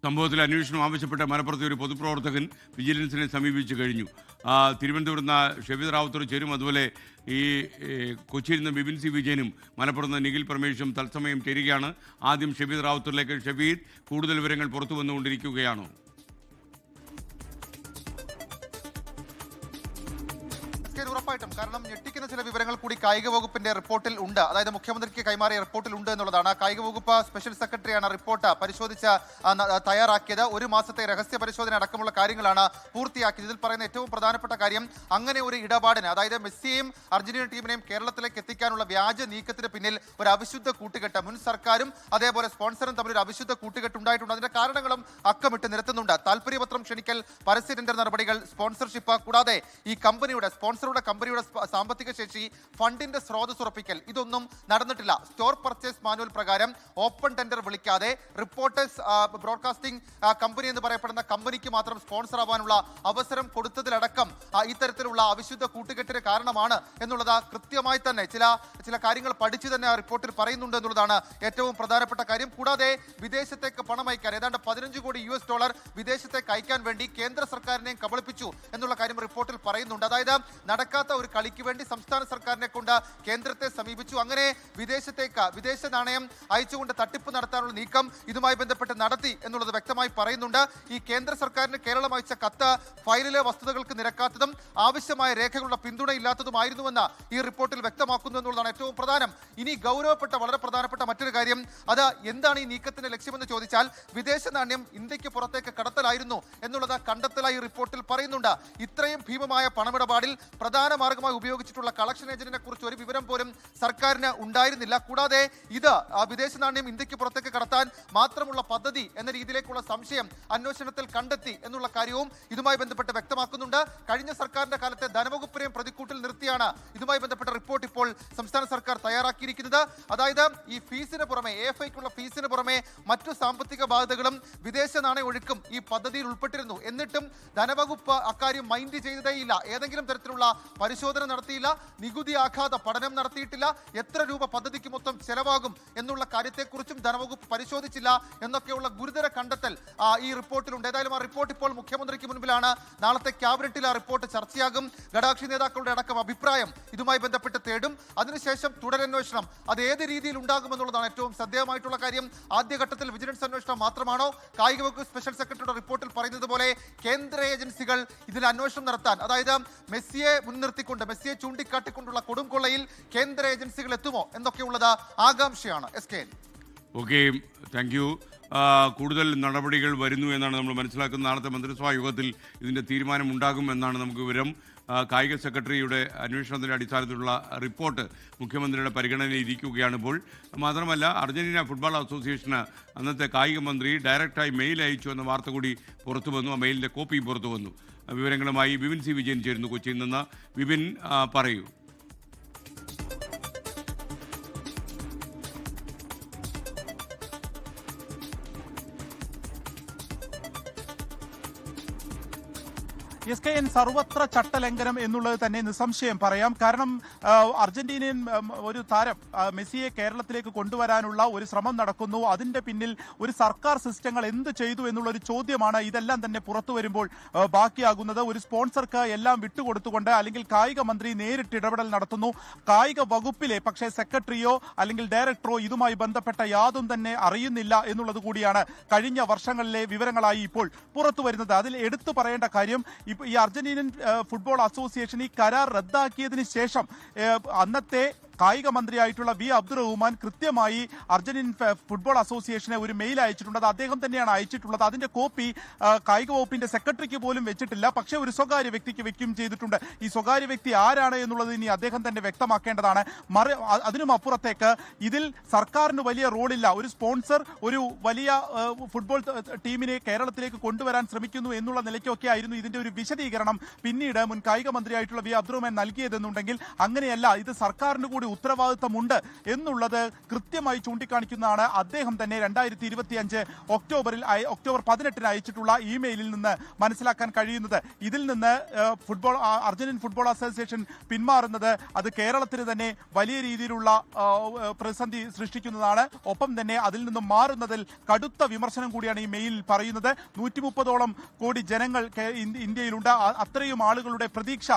സംഭവത്തിൽ അന്വേഷണം ആവശ്യപ്പെട്ട മലപ്പുറത്തെ ഒരു പൊതുപ്രവർത്തകൻ വിജിലൻസിനെ സമീപിച്ചു കഴിഞ്ഞു. തിരുവനന്തപുരത്ത് നിന്ന് ഷെഫീദ് റാവുത്തർ ചേരും. അതുപോലെ ഈ കൊച്ചിയിൽ നിന്ന് ബിപിൻ സി വിജയനും മലപ്പുറത്ത് നിന്ന് നിഖിൽ പരമേശും തത്സമയം ചേരുകയാണ്. ആദ്യം ഷെഫീദ് റാവുത്തറിലേക്ക്. ഷെഫീദ്, കൂടുതൽ വിവരങ്ങൾ പുറത്തു വന്നുകൊണ്ടിരിക്കുകയാണോ? ഉറപ്പായിട്ടും, കാരണം ഞെട്ടിക്കുന്ന ചില വിവരങ്ങൾ കൂടി കായിക വകുപ്പിന്റെ റിപ്പോർട്ടിൽ ഉണ്ട്. അതായത് മുഖ്യമന്ത്രിക്ക് കൈമാറിയ റിപ്പോർട്ടിൽ ഉണ്ട് എന്നുള്ളതാണ്. കായിക വകുപ്പ് സ്പെഷ്യൽ സെക്രട്ടറിയാണ് റിപ്പോർട്ട് പരിശോധിച്ച് തയ്യാറാക്കിയത്. ഒരു മാസത്തെ രഹസ്യ പരിശോധന അടക്കമുള്ള കാര്യങ്ങളാണ് പൂർത്തിയാക്കിയത്. ഇതിൽ പറയുന്ന ഏറ്റവും പ്രധാനപ്പെട്ട കാര്യം, അങ്ങനെ ഒരു ഇടപാടിന്, അതായത് മെസ്സിയെയും അർജന്റീന ടീമിനെയും കേരളത്തിലേക്ക് എത്തിക്കാനുള്ള വ്യാജ നീക്കത്തിന് പിന്നിൽ ഒരു അവിശുദ്ധ കൂട്ടുകെട്ട്, മുൻ സർക്കാരും അതേപോലെ സ്പോൺസറും തമ്മിൽ ഒരു അവിശുദ്ധ കൂട്ടുകെട്ട് ഉണ്ടായിട്ടുണ്ട്. അതിന്റെ കാരണങ്ങളും അക്കമിട്ട് നിരത്തുന്നുണ്ട്. താല്പര്യപത്രം ക്ഷണിക്കൽ, പരസ്യ ടെൻഡർ നടപടികൾ, സ്പോൺസർഷിപ്പ്, കൂടാതെ ഈ കമ്പനിയുടെ കമ്പനിയുടെ സാമ്പത്തിക ശേഷി, ഫണ്ടിന്റെ സ്രോതസ് ഉറപ്പിക്കൽ, ഇതൊന്നും നടന്നിട്ടില്ല. സ്റ്റോർ പർച്ചേസ് മാനുവൽ പ്രകാരം ഓപ്പൺ ടെൻഡർ വിളിക്കാതെ റിപ്പോർട്ടേഴ്സ് ബ്രോഡ്കാസ്റ്റിംഗ് കമ്പനി എന്ന് പറയപ്പെടുന്ന കമ്പനിക്ക് മാത്രം സ്പോൺസർ ആവാനുള്ള അവസരം കൊടുത്തതിലടക്കം ഇത്തരത്തിലുള്ള അവിശുദ്ധ കൂട്ടുകെട്ടിന് കാരണമാണ് എന്നുള്ളത് കൃത്യമായി തന്നെ ചില കാര്യങ്ങൾ പഠിച്ചു തന്നെ ആ റിപ്പോർട്ടിൽ പറയുന്നുണ്ട് എന്നുള്ളതാണ് ഏറ്റവും പ്രധാനപ്പെട്ട കാര്യം. കൂടാതെ വിദേശത്തേക്ക് പണം അയക്കാൻ ഏതാണ്ട് 15 കോടി US$ വിദേശത്തേക്ക് അയക്കാൻ വേണ്ടി കേന്ദ്ര സർക്കാരിനെയും കബളിപ്പിച്ചു എന്നുള്ള കാര്യം റിപ്പോർട്ടിൽ പറയുന്നുണ്ട്. അതായത് നടക്കാത്ത ഒരു കളിക്ക് വേണ്ടി സംസ്ഥാന സർക്കാരിനെ കൊണ്ട് കേന്ദ്രത്തെ സമീപിച്ചു. അങ്ങനെ വിദേശ നാണയം അയച്ചുകൊണ്ട് തട്ടിപ്പ് നടത്താനുള്ള നീക്കം ഇതുമായി ബന്ധപ്പെട്ട് നടത്തി എന്നുള്ളത് വ്യക്തമായി പറയുന്നുണ്ട്. ഈ കേന്ദ്ര സർക്കാരിന് കേരളം അയച്ച കത്ത് ഫയലിലെ വസ്തുതകൾക്ക് നിരക്കാത്തതും ആവശ്യമായ രേഖകളുടെ പിന്തുണയില്ലാത്തതുമായിരുന്നുവെന്ന് ഈ റിപ്പോർട്ടിൽ വ്യക്തമാക്കുന്നു എന്നുള്ളതാണ് ഏറ്റവും പ്രധാനം. ഇനി ഗൗരവപ്പെട്ട, വളരെ പ്രധാനപ്പെട്ട മറ്റൊരു കാര്യം, അത് എന്താണ് ഈ നീക്കത്തിന്റെ ലക്ഷ്യമെന്ന് ചോദിച്ചാൽ, വിദേശ നാണ്യം ഇന്ത്യക്ക് പുറത്തേക്ക് കടത്തലായിരുന്നു എന്നുള്ളത് കണ്ടെത്തലായി റിപ്പോർട്ടിൽ പറയുന്നുണ്ട്. ഇത്രയും ഭീമമായ പണമിടപാടിൽ പ്രധാന മാർഗമായി ഉപയോഗിച്ചിട്ടുള്ള കളക്ഷൻ ഏജന്റിനെ കുറിച്ച് ഒരു വിവരം പോലും സർക്കാരിന് ഉണ്ടായിരുന്നില്ല. കൂടാതെ ഇത് വിദേശ നാണ്യം ഇന്ത്യക്ക് പുറത്തേക്ക് കടത്താൻ മാത്രമുള്ള പദ്ധതി എന്ന രീതിയിലേക്കുള്ള സംശയം അന്വേഷണത്തിൽ കണ്ടെത്തി എന്നുള്ള കാര്യവും ഇതുമായി ബന്ധപ്പെട്ട് വ്യക്തമാക്കുന്നുണ്ട്. കഴിഞ്ഞ സർക്കാരിന്റെ കാലത്തെ ധനവകുപ്പിനെയും പ്രതിക്കൂട്ടിൽ നിർത്തിയാണ് ഇതുമായി ബന്ധപ്പെട്ട റിപ്പോർട്ട് ഇപ്പോൾ സംസ്ഥാന സർക്കാർ തയ്യാറാക്കിയിരിക്കുന്നത്. അതായത് ഈ ഫീസിന് പുറമെ, AFIക്കുള്ള ഫീസിന് പുറമെ മറ്റു സാമ്പത്തിക ബാധ്യതകളും വിദേശ നാണയ ഒഴുക്കും ഈ പദ്ധതിയിൽ ഉൾപ്പെട്ടിരുന്നു. എന്നിട്ടും ധനവകുപ്പ് അക്കാര്യം മൈൻഡ് ചെയ്തതേയില്ല. ഏതെങ്കിലും തരത്തിലുള്ള പരിശോധന നടത്തിയില്ല, നികുതി ആഘാത പഠനം നടത്തിയിട്ടില്ല, എത്ര രൂപ പദ്ധതിക്ക് മൊത്തം ചെലവാകും എന്നുള്ള കാര്യത്തെക്കുറിച്ചും ധനവകുപ്പ് പരിശോധിച്ചില്ല എന്നൊക്കെയുള്ള ഗുരുതര കണ്ടെത്തൽ ഈ റിപ്പോർട്ടിലുണ്ട്. ഏതായാലും ആ റിപ്പോർട്ട് ഇപ്പോൾ മുഖ്യമന്ത്രിക്ക് മുൻപിലാണ്. നാളത്തെ ക്യാബിനറ്റിൽ ആ റിപ്പോർട്ട് ചർച്ചയാകും. ഘടകകക്ഷി നേതാക്കളുടെ അടക്കം അഭിപ്രായം ഇതുമായി ബന്ധപ്പെട്ട് തേടും. അതിനുശേഷം തുടരന്വേഷണം അത് ഏത് രീതിയിൽ ഉണ്ടാകുമെന്നുള്ളതാണ് ഏറ്റവും ശ്രദ്ധേയമായിട്ടുള്ള കാര്യം. ആദ്യഘട്ടത്തിൽ വിജിലൻസ് അന്വേഷണം മാത്രമാണോ? കായിക വകുപ്പ് സ്പെഷ്യൽ സെക്രട്ടറിയുടെ റിപ്പോർട്ടിൽ പറയുന്നത് പോലെ കേന്ദ്ര ഏജൻസികൾ ഇതിൽ അന്വേഷണം നടത്താൻ, അതായത് മെസ്സിയെ മുൻനിർത്തിക്കൊണ്ട്, മെസ്സിയെ ചൂണ്ടിക്കാട്ടിക്കൊണ്ടുള്ള കൊടുംകൊള്ളയിൽ കേന്ദ്ര ഏജൻസികൾ എത്തുമോ എന്നൊക്കെയുള്ളത് ആകാംക്ഷയാണ്. Okay, thank you. കൂടുതൽ നടപടികൾ വരുന്നു എന്നാണ് നമ്മൾ മനസ്സിലാക്കുന്നത്. നാളത്തെ മന്ത്രിസഭാ യോഗത്തിൽ ഇതിൻ്റെ തീരുമാനം ഉണ്ടാകും എന്നാണ് നമുക്ക് വിവരം. കായിക സെക്രട്ടറിയുടെ അന്വേഷണത്തിൻ്റെ അടിസ്ഥാനത്തിലുള്ള റിപ്പോർട്ട് മുഖ്യമന്ത്രിയുടെ പരിഗണനയിൽ ഇരിക്കുകയാണ് ഇപ്പോൾ. മാത്രമല്ല, അർജന്റീന ഫുട്ബോൾ അസോസിയേഷന് അന്നത്തെ കായിക മന്ത്രി ഡയറക്റ്റായി മെയിൽ അയച്ചു എന്ന വാർത്ത കൂടി പുറത്തു വന്നു. ആ മെയിലിൻ്റെ കോപ്പി പുറത്തു വന്നു. വിവരങ്ങളുമായി ബിപിൻ സി വിജയൻ ചേരുന്നു കൊച്ചിയിൽ നിന്ന്. ബിപിൻ, പറയൂ. SKN സർവത്ര ചട്ടലംഘനം എന്നുള്ളത് തന്നെ നിസ്സംശയം പറയാം. കാരണം അർജന്റീനിയൻ ഒരു താരം മെസ്സിയെ കേരളത്തിലേക്ക് കൊണ്ടുവരാനുള്ള ഒരു ശ്രമം നടക്കുന്നു. അതിന്റെ പിന്നിൽ ഒരു സർക്കാർ സിസ്റ്റങ്ങൾ എന്ത് ചെയ്തു എന്നുള്ളൊരു ചോദ്യമാണ് ഇതെല്ലാം തന്നെ പുറത്തു വരുമ്പോൾ ബാക്കിയാകുന്നത്. ഒരു സ്പോൺസർക്ക് എല്ലാം വിട്ടുകൊടുത്തുകൊണ്ട്, അല്ലെങ്കിൽ കായിക മന്ത്രി നേരിട്ട് ഇടപെടൽ നടത്തുന്നു. കായിക വകുപ്പിലെ പക്ഷേ സെക്രട്ടറിയോ അല്ലെങ്കിൽ ഡയറക്ടറോ ഇതുമായി ബന്ധപ്പെട്ട യാതൊന്നും തന്നെ അറിയുന്നില്ല എന്നുള്ളത് കൂടിയാണ് കഴിഞ്ഞ വർഷങ്ങളിലെ വിവരങ്ങളായി ഇപ്പോൾ പുറത്തു വരുന്നത്. അതിൽ എടുത്തു പറയേണ്ട കാര്യം, ഈ അർജന്റീനൻ ഫുട്ബോൾ അസോസിയേഷൻ ഈ കരാർ റദ്ദാക്കിയതിന് ശേഷം അന്നത്തെ കായിക മന്ത്രിയായിട്ടുള്ള വി അബ്ദുറഹ്മാൻ കൃത്യമായി അർജന്റീൻ ഫുട്ബോൾ അസോസിയേഷനെ ഒരു മെയിൽ അയച്ചിട്ടുണ്ട്. അത് അദ്ദേഹം തന്നെയാണ് അയച്ചിട്ടുള്ളത്. അതിന്റെ കോപ്പി കായിക വകുപ്പിന്റെ സെക്രട്ടറിക്ക് പോലും വെച്ചിട്ടില്ല, പക്ഷേ ഒരു സ്വകാര്യ വ്യക്തിക്ക് വെക്കുകയും ചെയ്തിട്ടുണ്ട്. ഈ സ്വകാര്യ വ്യക്തി ആരാണ് എന്നുള്ളത് ഇനി അദ്ദേഹം തന്നെ വ്യക്തമാക്കേണ്ടതാണ്. അതിനും അപ്പുറത്തേക്ക് ഇതിൽ സർക്കാരിന് വലിയ റോളില്ല. ഒരു സ്പോൺസർ ഒരു വലിയ ഫുട്ബോൾ ടീമിനെ കേരളത്തിലേക്ക് കൊണ്ടുവരാൻ ശ്രമിക്കുന്നു എന്നുള്ള നിലയ്ക്കൊക്കെ ആയിരുന്നു ഇതിന്റെ ഒരു വിശദീകരണം പിന്നീട് മുൻ കായിക മന്ത്രിയായിട്ടുള്ള വി അബ്ദുറഹ്മാൻ നൽകിയതെന്നുണ്ടെങ്കിൽ അങ്ങനെയല്ല. ഇത് സർക്കാരിന് കൂടി ഒരു ഉത്തരവാദിത്തമുണ്ട് എന്നുള്ളത് കൃത്യമായി ചൂണ്ടിക്കാണിക്കുന്നതാണ് അദ്ദേഹം തന്നെ 2025 ഒക്ടോബർ 18 അയച്ചിട്ടുള്ള ഇമെയിലിൽ നിന്ന് മനസ്സിലാക്കാൻ കഴിയുന്നത്. ഇതിൽ നിന്ന് അർജന്റീൻ ഫുട്ബോൾ അസോസിയേഷൻ പിന്മാറുന്നത് അത് കേരളത്തിന് തന്നെ വലിയ രീതിയിലുള്ള പ്രതിസന്ധി സൃഷ്ടിക്കുന്നതാണ്. ഒപ്പം തന്നെ അതിൽ നിന്നും മാറുന്നതിൽ കടുത്ത വിമർശനം കൂടിയാണ് ഈ മെയിലിൽ പറയുന്നത്. 130ഓളം കോടി ജനങ്ങൾ ഇന്ത്യയിലുണ്ട്. അത്രയും ആളുകളുടെ പ്രതീക്ഷ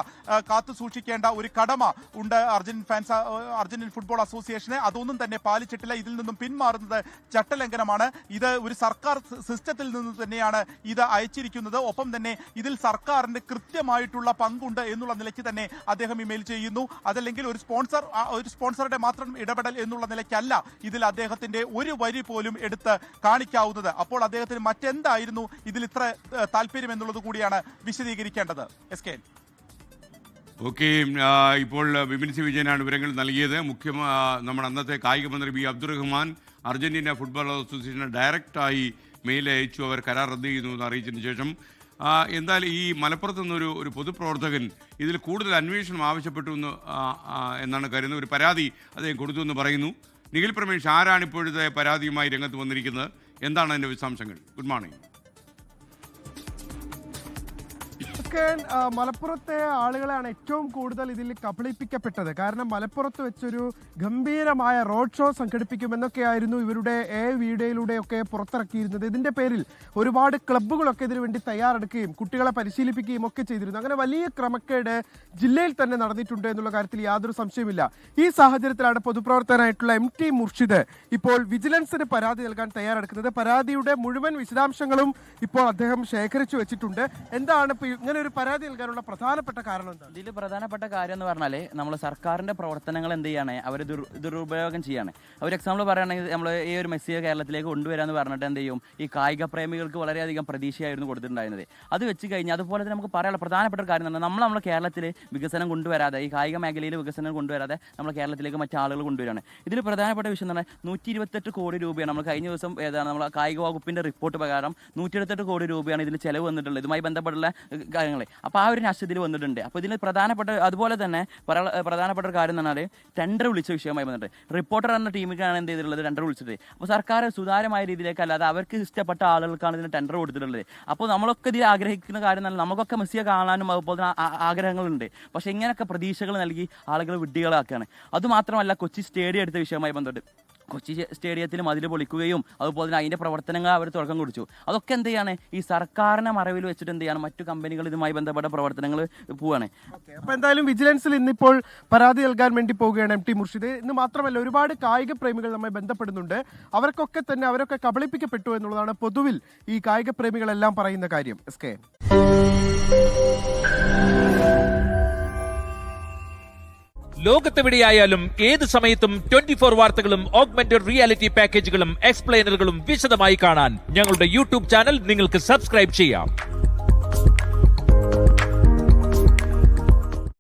കാത്തു സൂക്ഷിക്കേണ്ട ഒരു കടമ ഉണ്ട് അർജന്റീൻ ഫുട്ബോൾ അസോസിയേഷന്. അതൊന്നും തന്നെ പാലിച്ചിട്ടില്ല. ഇതിൽ നിന്നും പിന്മാറുന്നത് ചട്ടലംഘനമാണ്. ഇത് ഒരു സർക്കാർ സിസ്റ്റത്തിൽ നിന്ന് തന്നെയാണ് ഇത് അയച്ചിരിക്കുന്നത്. ഒപ്പം തന്നെ ഇതിൽ സർക്കാരിന്റെ കൃത്യമായിട്ടുള്ള പങ്കുണ്ട് എന്നുള്ള നിലയ്ക്ക് തന്നെ അദ്ദേഹം ഇമെയിൽ ചെയ്യുന്നു. അതല്ലെങ്കിൽ ഒരു സ്പോൺസറുടെ മാത്രം ഇടപെടൽ എന്നുള്ള നിലയ്ക്കല്ല ഇതിൽ അദ്ദേഹത്തിന്റെ ഒരു വരി പോലും എടുത്ത് കാണിക്കാവുന്നത്. അപ്പോൾ അദ്ദേഹത്തിന് മറ്റെന്തായിരുന്നു ഇതിൽ ഇത്ര താല്പര്യം എന്നുള്ളത് കൂടിയാണ് വിശദീകരിക്കേണ്ടത്. S K. ഓക്കെ, ഇപ്പോൾ വിപിൻ സി വിജയനാണ് വിവരങ്ങൾ നൽകിയത്. നമ്മുടെ അന്നത്തെ കായിക മന്ത്രി ബി അബ്ദുറഹ്മാൻ അർജന്റീന ഫുട്ബോൾ അസോസിയേഷന് ഡയറക്റ്റായി മെയിൽ അയച്ചു. അവർ കരാർ റദ്ദ് ചെയ്യുന്നു എന്ന് അറിയിച്ചതിന് ശേഷം എന്തായാലും ഈ മലപ്പുറത്ത് നിന്നൊരു പൊതുപ്രവർത്തകൻ ഇതിൽ കൂടുതൽ അന്വേഷണം ആവശ്യപ്പെട്ടു എന്നാണ് കരുതുന്നത്. ഒരു പരാതി അദ്ദേഹം കൊടുത്തു എന്ന് പറയുന്നു. നിഖിൽ പ്രമേഷ്, ആരാണ് ഇപ്പോഴത്തെ പരാതിയുമായി രംഗത്ത് വന്നിരിക്കുന്നത്? എന്താണ് അതിൻ്റെ വിശദാംശങ്ങൾ? Good morning. മലപ്പുറത്തെ ആളുകളാണ് ഏറ്റവും കൂടുതൽ ഇതിൽ കബളിപ്പിക്കപ്പെട്ടത്. കാരണം മലപ്പുറത്ത് വെച്ചൊരു ഗംഭീരമായ റോഡ് ഷോ സംഘടിപ്പിക്കുമെന്നൊക്കെയായിരുന്നു ഇവരുടെ വീഡിയോയിലൂടെയൊക്കെ പുറത്തിറക്കിയിരുന്നത്. ഇതിന്റെ പേരിൽ ഒരുപാട് ക്ലബ്ബുകളൊക്കെ ഇതിനു വേണ്ടി തയ്യാറെടുക്കുകയും കുട്ടികളെ പരിശീലിപ്പിക്കുകയും ഒക്കെ ചെയ്തിരുന്നു. അങ്ങനെ വലിയ ക്രമക്കേട് ജില്ലയിൽ തന്നെ നടന്നിട്ടുണ്ട് എന്നുള്ള കാര്യത്തിൽ യാതൊരു സംശയമില്ല. ഈ സാഹചര്യത്തിലാണ് പൊതുപ്രവർത്തകനായിട്ടുള്ള MT മുർഷിദ് ഇപ്പോൾ വിജിലൻസിന് പരാതി നൽകാൻ തയ്യാറെടുക്കുന്നത്. പരാതിയുടെ മുഴുവൻ വിശദാംശങ്ങളും ഇപ്പോൾ അദ്ദേഹം ശേഖരിച്ചു വെച്ചിട്ടുണ്ട്. എന്താണ് ഇപ്പോൾ ഇങ്ങനെ ഒരു പരാതി നൽകാനുള്ള പ്രധാനപ്പെട്ട കാരണം എന്താണ്? ഇതിൽ പ്രധാനപ്പെട്ട കാര്യം എന്ന് പറഞ്ഞാൽ നമ്മൾ സർക്കാരിന്റെ പ്രവർത്തനങ്ങൾ എന്ത് ചെയ്യാണ്, അവർ ദുരുപയോഗം ചെയ്യാണ്. ഒരു എക്സാമ്പിൾ പറയുകയാണെങ്കിൽ നമ്മൾ ഈ ഒരു മെസ്സിയെ കേരളത്തിലേക്ക് കൊണ്ടുവരാമെന്ന് പറഞ്ഞിട്ട് എന്ത് ചെയ്യും, ഈ കായിക പ്രേമികൾക്ക് വളരെയധികം പ്രതീക്ഷയായിരുന്നു കൊടുത്തിട്ടുണ്ടായിരുന്നത്. അത് വെച്ച് കഴിഞ്ഞാൽ അതുപോലെ തന്നെ നമുക്ക് പറയാനുള്ള പ്രധാനപ്പെട്ട ഒരു കാര്യം എന്ന് പറഞ്ഞാൽ നമ്മുടെ കേരളത്തിൽ വികസനം കൊണ്ടുവരാതെ, ഈ കായിക മേഖലയിൽ വികസനം കൊണ്ടുവരാതെ നമ്മൾ കേരളത്തിലേക്ക് മറ്റു ആളുകൾ കൊണ്ടുവരികയാണ്. ഇതിൽ പ്രധാനപ്പെട്ട വിഷയം എന്ന് പറഞ്ഞാൽ 128 കോടി രൂപയാണ് നമ്മൾ കഴിഞ്ഞ ദിവസം നമ്മൾ കായിക വകുപ്പിന്റെ റിപ്പോർട്ട് പ്രകാരം 128 കോടി രൂപയാണ് ഇതിൽ ചെലവ് വന്നിട്ടുള്ളത്. ഇതുമായി ബന്ധപ്പെട്ടുള്ള കാര്യങ്ങൾ. അപ്പോൾ ആ ഒരു നഷ്ടത്തിൽ വന്നിട്ടുണ്ട്. അപ്പോൾ ഇതിൽ പ്രധാനപ്പെട്ട അതുപോലെ തന്നെ പ്രധാനപ്പെട്ട ഒരു കാര്യം എന്ന് പറഞ്ഞാൽ ടെൻഡർ വിളിച്ച വിഷയമായി വന്നിട്ട് റിപ്പോർട്ടർ എന്ന ടീമിനാണ് എന്ത് ചെയ്തിട്ടുള്ളത്, ടെൻഡർ വിളിച്ചിട്ട്. അപ്പോൾ സർക്കാർ സുതാര്യമായ രീതിയിലേക്ക് അല്ലാതെ അവർക്ക് ഇഷ്ടപ്പെട്ട ആളുകൾക്കാണ് ഇതിന് ടെൻഡർ കൊടുത്തിട്ടുള്ളത്. അപ്പോൾ നമ്മളൊക്കെ ഇതിൽ ആഗ്രഹിക്കുന്ന കാര്യം എന്നാൽ നമുക്കൊക്കെ മെസ്സിയെ കാണാനും അതുപോലെ തന്നെ ആഗ്രഹങ്ങളുണ്ട്. പക്ഷേ ഇങ്ങനെയൊക്കെ പ്രതീക്ഷകൾ നൽകി ആളുകൾ വിഡ്ഢികളാക്കുകയാണ്. അതുമാത്രമല്ല കൊച്ചി സ്റ്റേഡിയം എടുത്ത വിഷയമായി ബന്ധപ്പെട്ട് കൊച്ചി സ്റ്റേഡിയത്തിൽ മതിൽ പൊളിക്കുകയും അതുപോലെ തന്നെ അതിൻ്റെ പ്രവർത്തനങ്ങൾ അവർ തുടക്കം കുറിച്ചു. അതൊക്കെ എന്ത് ചെയ്യാണ്, ഈ സർക്കാരിനെ മറവിൽ വെച്ചിട്ട് എന്ത് ചെയ്യാണ്, മറ്റു കമ്പനികൾ ഇതുമായി ബന്ധപ്പെട്ട പ്രവർത്തനങ്ങൾ പോവാണ്. അപ്പോൾ എന്തായാലും വിജിലൻസിൽ ഇന്നിപ്പോൾ പരാതി നൽകാൻ വേണ്ടി പോവുകയാണ് MT മുർഷിദ്. ഇന്ന് മാത്രമല്ല ഒരുപാട് കായിക പ്രേമികൾ നമ്മെ ബന്ധപ്പെടുന്നുണ്ട്. അവരൊക്കെ കബളിപ്പിക്കപ്പെട്ടു എന്നുള്ളതാണ് പൊതുവിൽ ഈ കായിക പ്രേമികളെല്ലാം പറയുന്ന കാര്യം. SK. ലോകത്തെവിടെയായാലും ഏത് സമയത്തും 24 വാർത്തകളും ഓഗ്മെന്റഡ് റിയാലിറ്റി പാക്കേജുകളും എക്സ്പ്ലെയിനറുകളും വിശദമായി കാണാൻ ഞങ്ങളുടെ YouTube ചാനൽ നിങ്ങൾക്ക് സബ്സ്ക്രൈബ് ചെയ്യാം.